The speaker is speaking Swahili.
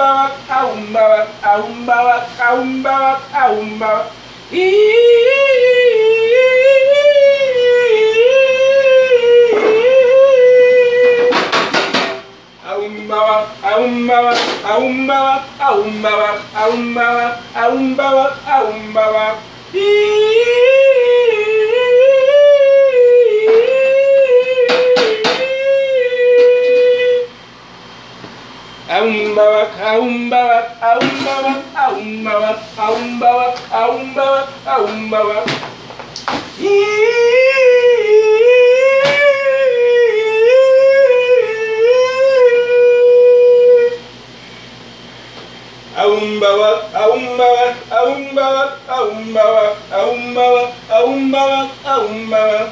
bawak, aum bawak, aum bawak, aum bawak, aum bawak. Aum bawak, aum bawak, aum bawak, aum bawak, aum bawak, aum bawak, aum bawak. Aum bawak, aum bawak, aum bawak, aum bawak, aum bawak, aum bawak, aum bawak. Aum bawak, aum bawak, aum bawak, aum bawak, aum bawak, aum bawak, aum bawak.